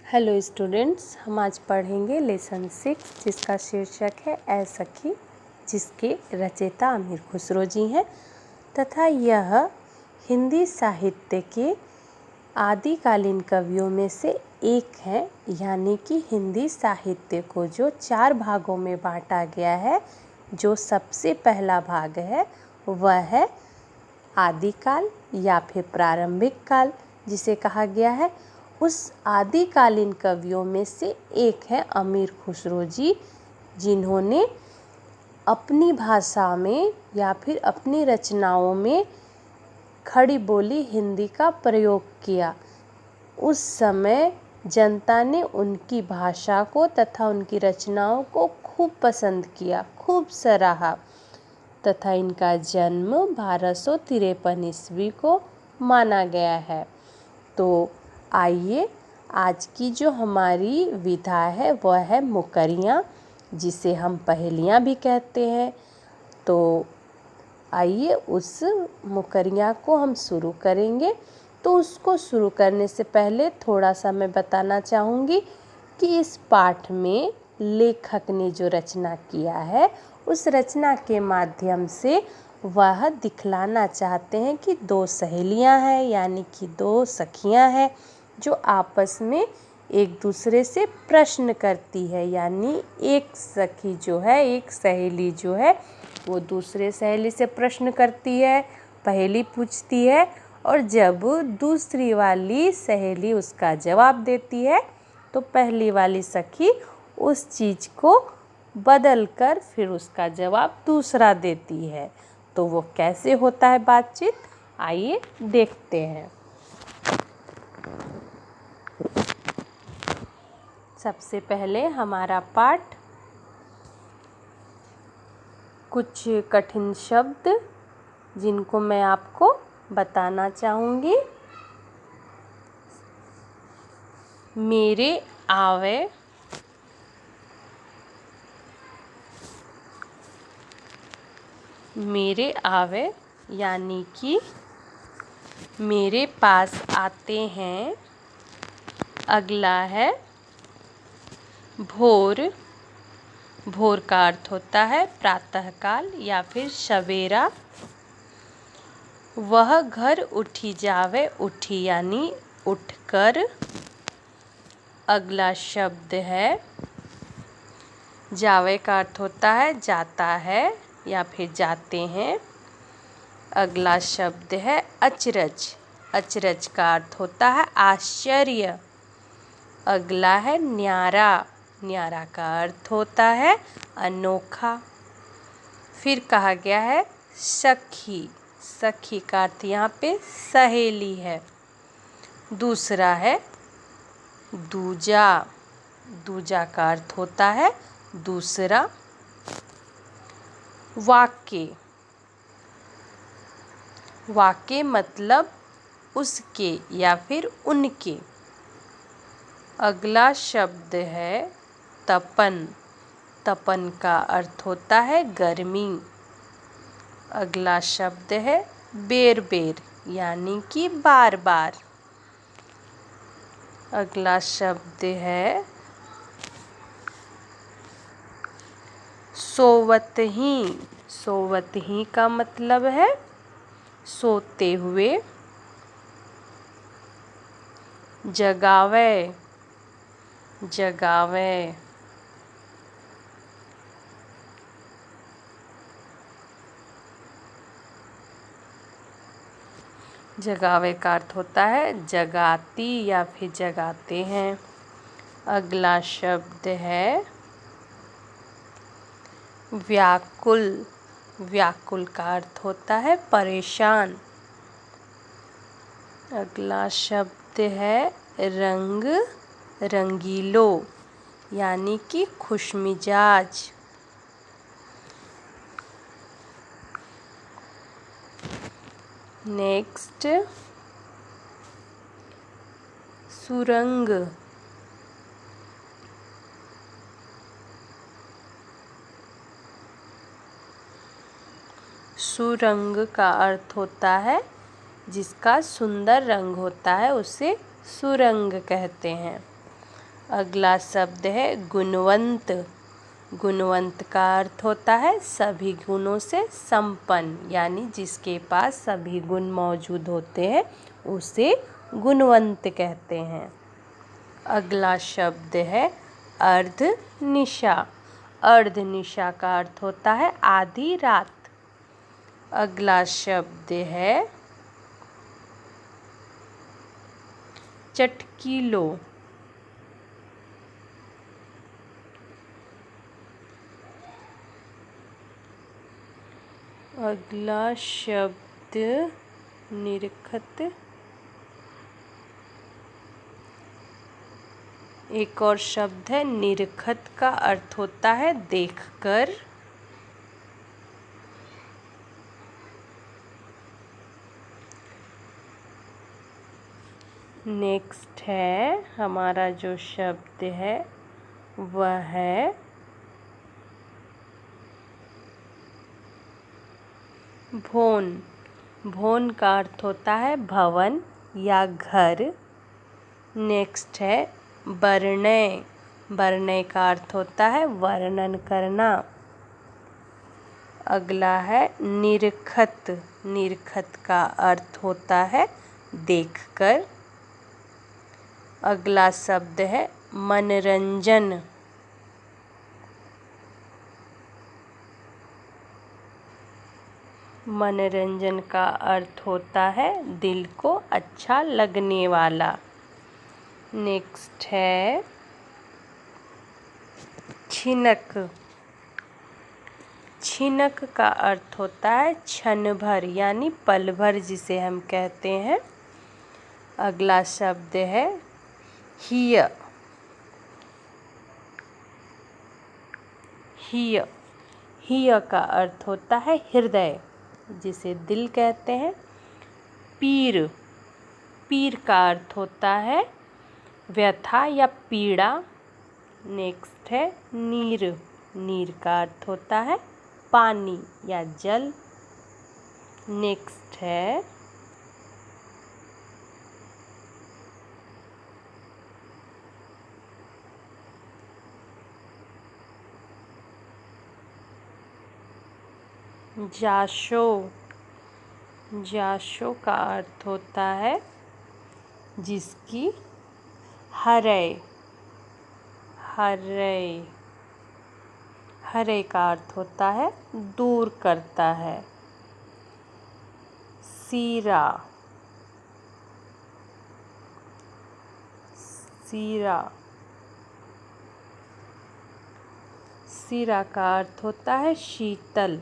Hello students, हम आज पढ़ेंगे लेसन 6 जिसका शीर्षक है ऐ सखी, जिसके रचयिता अमीर खुसरो जी हैं तथा यह हिंदी साहित्य के आदिकालीन कवियों में से एक है। यानी कि हिंदी साहित्य को जो 4 भागों में बांटा गया है, जो सबसे पहला भाग है वह है आदिकाल या फिर प्रारंभिक काल जिसे कहा गया है। उस आदिकालीन कवियों में से एक है अमीर खुसरो जी, जिन्होंने अपनी भाषा में या फिर अपनी रचनाओं में खड़ी बोली हिंदी का प्रयोग किया। उस समय जनता ने उनकी भाषा को तथा उनकी रचनाओं को खूब पसंद किया, खूब सराहा तथा इनका जन्म 1253 ईस्वी को माना गया है। तो आइए, आज की जो हमारी विधा है वह है मुकरियाँ, जिसे हम पहेलियाँ भी कहते हैं। तो आइए उस मुकरियाँ को हम शुरू करेंगे। तो उसको शुरू करने से पहले थोड़ा सा मैं बताना चाहूँगी कि इस पाठ में लेखक ने जो रचना किया है, उस रचना के माध्यम से वह दिखलाना चाहते हैं कि 2 सहेलियां हैं, यानी कि 2 सखियां हैं जो आपस में एक दूसरे से प्रश्न करती है। यानी एक सखी जो है, एक सहेली जो है, वो दूसरे सहेली से प्रश्न करती है, पहेली पूछती है, और जब दूसरी वाली सहेली उसका जवाब देती है तो पहली वाली सखी उस चीज़ को बदल कर फिर उसका जवाब दूसरा देती है। तो वो कैसे होता है बातचीत, आइए देखते हैं। सबसे पहले हमारा पाठ कुछ कठिन शब्द जिनको मैं आपको बताना चाहूँगी। मेरे आवे, मेरे आवे यानी कि मेरे पास आते हैं। अगला है भोर, भोर का अर्थ होता है प्रातःकाल या फिर सवेरा। वह घर उठी जावे, उठी यानी उठकर। अगला शब्द है जावे का अर्थ होता है जाता है या फिर जाते हैं। अगला शब्द है अचरज, अचरज का अर्थ होता है आश्चर्य। अगला है न्यारा, न्यारा का अर्थ होता है अनोखा। फिर कहा गया है सखी, सखी का अर्थ यहाँ पे सहेली है। दूसरा है दूजा, दूजा का अर्थ होता है दूसरा। वाक्य, वाक्य मतलब उसके या फिर उनके। अगला शब्द है तपन, तपन का अर्थ होता है गर्मी। अगला शब्द है बेर बेर यानी कि बार बार। अगला शब्द है सोवतही, सोवतही का मतलब है सोते हुए। जगावे, जगावे। जगावे का अर्थ होता है जगाती या फिर जगाते हैं। अगला शब्द है व्याकुल, व्याकुल का अर्थ होता है परेशान। अगला शब्द है रंग, रंगीलो यानी कि खुशमिजाज। नेक्स्ट सुरंग, सुरंग का अर्थ होता है जिसका सुंदर रंग होता है, उसे सुरंग कहते हैं। अगला शब्द है गुणवंत। गुणवंत का अर्थ होता है सभी गुणों से संपन्न, यानी जिसके पास सभी गुण मौजूद होते हैं उसे गुणवंत कहते हैं। अगला शब्द है अर्धनिशा। अर्धनिशा का अर्थ होता है आधी रात। अगला शब्द है चटकीलो। अगला शब्द निरखत। एक और शब्द है निरखत का अर्थ होता है देखकर। नेक्स्ट है हमारा जो शब्द है वह है भोन। भोन का अर्थ होता है भवन या घर। नेक्स्ट है वर्णय। वर्णय का अर्थ होता है वर्णन करना। अगला है निरखत। निरखत का अर्थ होता है देखकर। अगला शब्द है मनोरंजन। मनोरंजन का अर्थ होता है दिल को अच्छा लगने वाला। नेक्स्ट है छिनक। छिनक का अर्थ होता है क्षण भर यानी पल भर जिसे हम कहते हैं। अगला शब्द है हिय। हिय। हिय का अर्थ होता है हृदय जिसे दिल कहते हैं। पीर। पीर का अर्थ होता है व्यथा या पीड़ा। नेक्स्ट है नीर। नीर का अर्थ होता है पानी या जल। नेक्स्ट है जाशो। जाशो का अर्थ होता है जिसकी हरय। हरय। हरय का अर्थ होता है दूर करता है। सीरा। सीरा। सीरा का अर्थ होता है शीतल।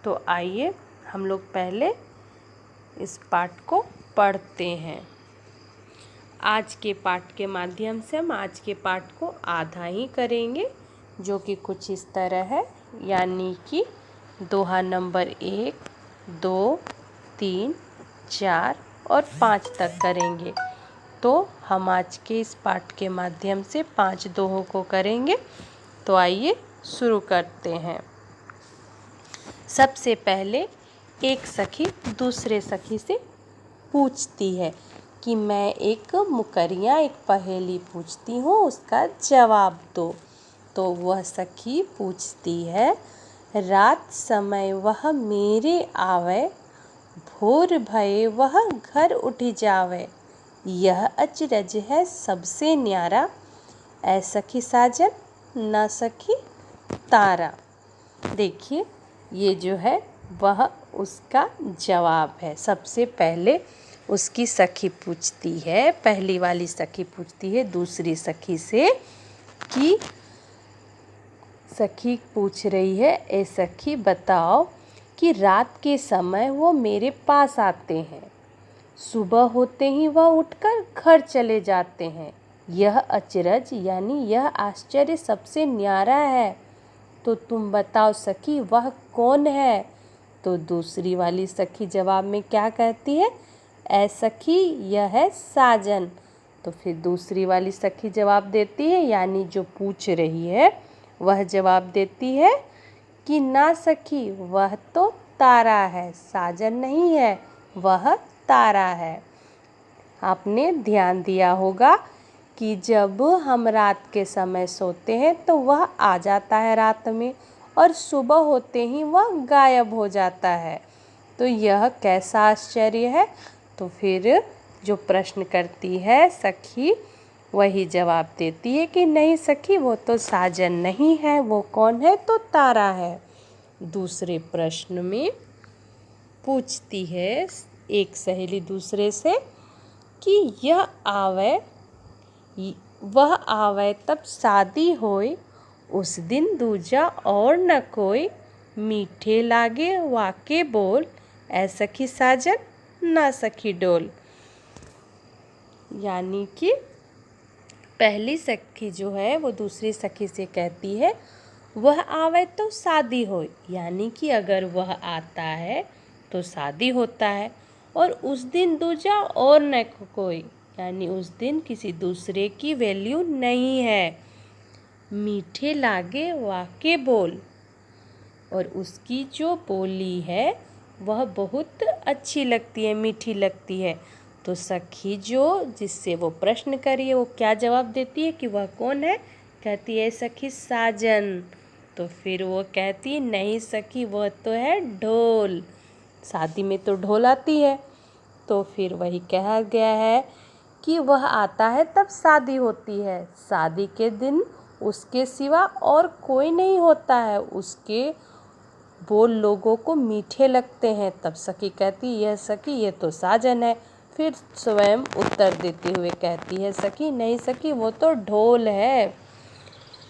तो आइए हम लोग पहले इस पाठ को पढ़ते हैं। आज के पाठ के माध्यम से हम आज के पाठ को आधा ही करेंगे, जो कि कुछ इस तरह है, यानी कि दोहा नंबर 1, 2, 3, 4 और 5 तक करेंगे। तो हम आज के इस पाठ के माध्यम से 5 दोहों को करेंगे। तो आइए शुरू करते हैं। सबसे पहले एक सखी दूसरे सखी से पूछती है कि मैं एक मुकरियाँ एक पहेली पूछती हूँ, उसका जवाब दो। तो वह सखी पूछती है, रात समय वह मेरे आवे, भोर भये वह घर उठ जावे, यह अचरज है सबसे न्यारा, ऐ सखी साजन ना सखी तारा। देखिए ये जो है वह उसका जवाब है। सबसे पहले उसकी सखी पूछती है, पहली वाली सखी पूछती है दूसरी सखी से कि सखी पूछ रही है, ए सखी बताओ कि रात के समय वो मेरे पास आते हैं, सुबह होते ही वह उठकर घर चले जाते हैं, यह अचरज यानी यह आश्चर्य सबसे न्यारा है। तो तुम बताओ सखी वह कौन है। तो दूसरी वाली सखी जवाब में क्या कहती है, ऐ सखी यह है साजन। तो फिर दूसरी वाली सखी जवाब देती है, यानी जो पूछ रही है वह जवाब देती है कि ना सखी वह तो तारा है, साजन नहीं है, वह तारा है। आपने ध्यान दिया होगा कि जब हम रात के समय सोते हैं तो वह आ जाता है रात में और सुबह होते ही वह गायब हो जाता है। तो यह कैसा आश्चर्य है। तो फिर जो प्रश्न करती है सखी वही जवाब देती है कि नहीं सखी, वो तो साजन नहीं है, वो कौन है, तो तारा है। दूसरे प्रश्न में पूछती है एक सहेली दूसरे से कि वह आवे तब शादी होए, उस दिन दूजा और न कोई, मीठे लागे वाके बोल, ऐ सखी साजन ना सखी डोल। यानी कि पहली सखी जो है वो दूसरी सखी से कहती है वह आवे तो शादी होए, यानी कि अगर वह आता है तो शादी होता है, और उस दिन दूजा और न कोई, यानी उस दिन किसी दूसरे की वैल्यू नहीं है। मीठे लागे वाके बोल, और उसकी जो बोली है वह बहुत अच्छी लगती है, मीठी लगती है। तो सखी जो जिससे वो प्रश्न करी है वो क्या जवाब देती है कि वह कौन है। कहती है सखी साजन। तो फिर वो कहती नहीं सखी, वह तो है ढोल, शादी में तो ढोल आती है। तो फिर वही कहा गया है कि वह आता है तब शादी होती है, शादी के दिन उसके सिवा और कोई नहीं होता है, उसके बोल लोगों को मीठे लगते हैं। तब सखी कहती यह सखी ये तो साजन है। फिर स्वयं उत्तर देते हुए कहती है सखी नहीं सखी, वो तो ढोल है।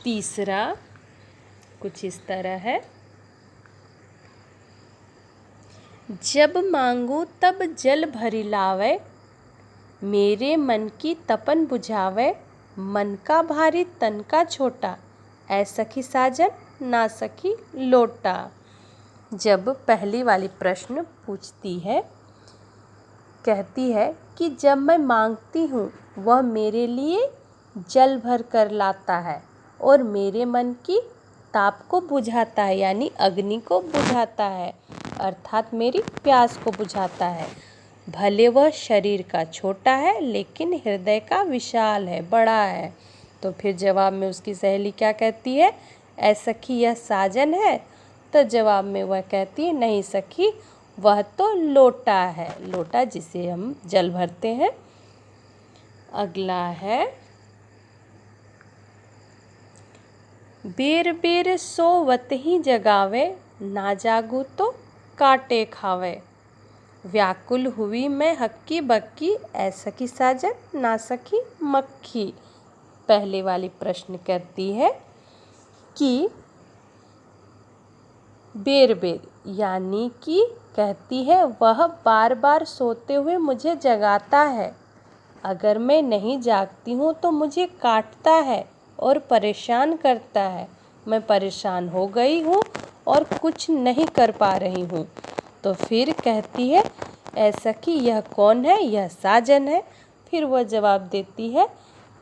तीसरा कुछ इस तरह है। जब मांगू तब जल भरी लावे, मेरे मन की तपन बुझावे, मन का भारी तन का छोटा, ऐ सखी साजन ना सखी लोटा। जब पहली वाली प्रश्न पूछती है, कहती है कि जब मैं मांगती हूँ वह मेरे लिए जल भर कर लाता है और मेरे मन की ताप को बुझाता है, यानी अग्नि को बुझाता है, अर्थात मेरी प्यास को बुझाता है। भले वह शरीर का छोटा है लेकिन हृदय का विशाल है, बड़ा है। तो फिर जवाब में उसकी सहेली क्या कहती है, ऐ सखी यह साजन है। तो जवाब में वह कहती है नहीं सखी, वह तो लोटा है, लोटा जिसे हम जल भरते हैं। अगला है बेर बेर सोवत ही जगावे, ना जागू तो काटे खावे, व्याकुल हुई मैं हक्की बक्की, ऐ सखी साजन ना सखी मक्खी। पहले वाली प्रश्न करती है कि बेर बेर, यानी कि कहती है वह बार बार सोते हुए मुझे जगाता है, अगर मैं नहीं जागती हूँ तो मुझे काटता है और परेशान करता है। मैं परेशान हो गई हूँ और कुछ नहीं कर पा रही हूँ। तो फिर कहती है ऐ सखी यह कौन है, यह साजन है। फिर वह जवाब देती है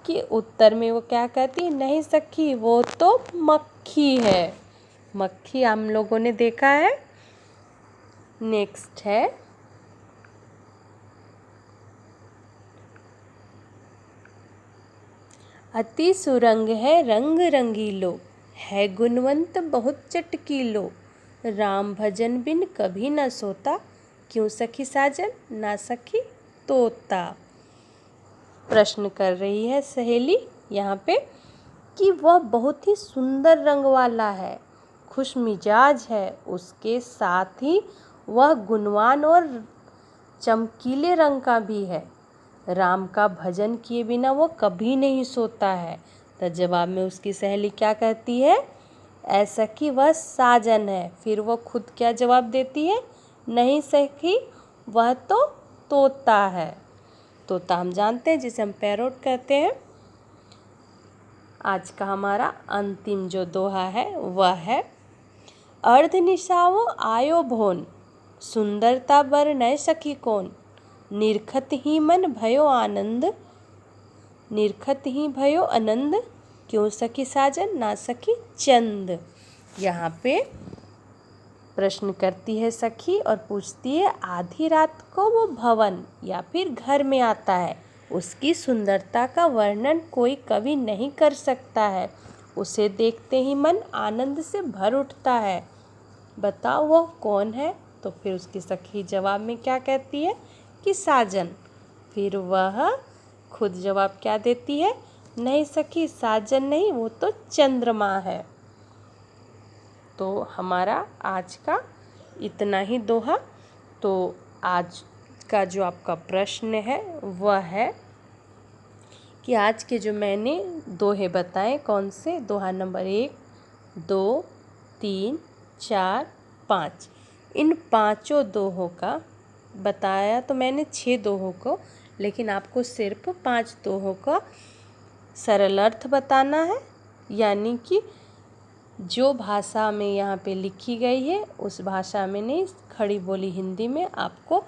कि उत्तर में वो क्या कहती है, नहीं सखी वो तो मक्खी है। मक्खी हम लोगों ने देखा है। नेक्स्ट है अति सुरंग है रंग रंगीलो, है गुणवंत बहुत चटकीलो, राम भजन बिन कभी न सोता, क्यों सखी साजन ना सखी तोता। प्रश्न कर रही है सहेली यहाँ पे कि वह बहुत ही सुंदर रंग वाला है, खुश मिजाज है, उसके साथ ही वह गुणवान और चमकीले रंग का भी है, राम का भजन किए बिना वो कभी नहीं सोता है। तो जवाब में उसकी सहेली क्या कहती है, ऐ सखी वह साजन है। फिर वो खुद क्या जवाब देती है, नहीं सखी वह तो तोता है। तोता हम जानते हैं जिसे हम पैरोट कहते हैं। आज का हमारा अंतिम जो दोहा है वह है अर्ध निशावो आयो भोन, सुंदरता बर नय सखी कौन, निरखत ही मन भयो आनंद, निरखत ही भयो आनंद, क्यों सखी साजन ना सखी चंद। यहाँ पे प्रश्न करती है सखी और पूछती है आधी रात को वो भवन या फिर घर में आता है, उसकी सुंदरता का वर्णन कोई कवि नहीं कर सकता है। उसे देखते ही मन आनंद से भर उठता है। बताओ वह कौन है? तो फिर उसकी सखी जवाब में क्या कहती है कि साजन। फिर वह खुद जवाब क्या देती है? नहीं सखी, साजन नहीं, वो तो चंद्रमा है। तो हमारा आज का इतना ही दोहा। तो आज का जो आपका प्रश्न है वह है कि आज के जो मैंने दोहे बताए कौन से, दोहा नंबर 1, 2, 3, 4, 5, इन पांचों दोहों का बताया तो मैंने 6 दोहों को, लेकिन आपको सिर्फ 5 दोहों का सरल अर्थ बताना है। यानी कि जो भाषा में यहाँ पे लिखी गई है उस भाषा में नहीं, खड़ी बोली हिंदी में आपको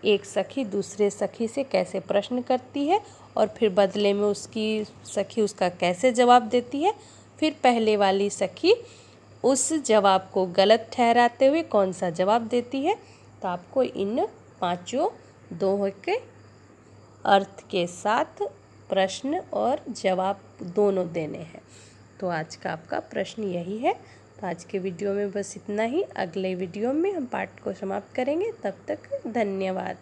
एक सखी दूसरे सखी से कैसे प्रश्न करती है और फिर बदले में उसकी सखी उसका कैसे जवाब देती है, फिर पहले वाली सखी उस जवाब को गलत ठहराते हुए कौन सा जवाब देती है। तो आपको इन पांचों दोहों के अर्थ के साथ प्रश्न और जवाब दोनों देने हैं। तो आज का आपका प्रश्न यही है। तो आज के वीडियो में बस इतना ही। अगले वीडियो में हम पाठ को समाप्त करेंगे। तब तक धन्यवाद।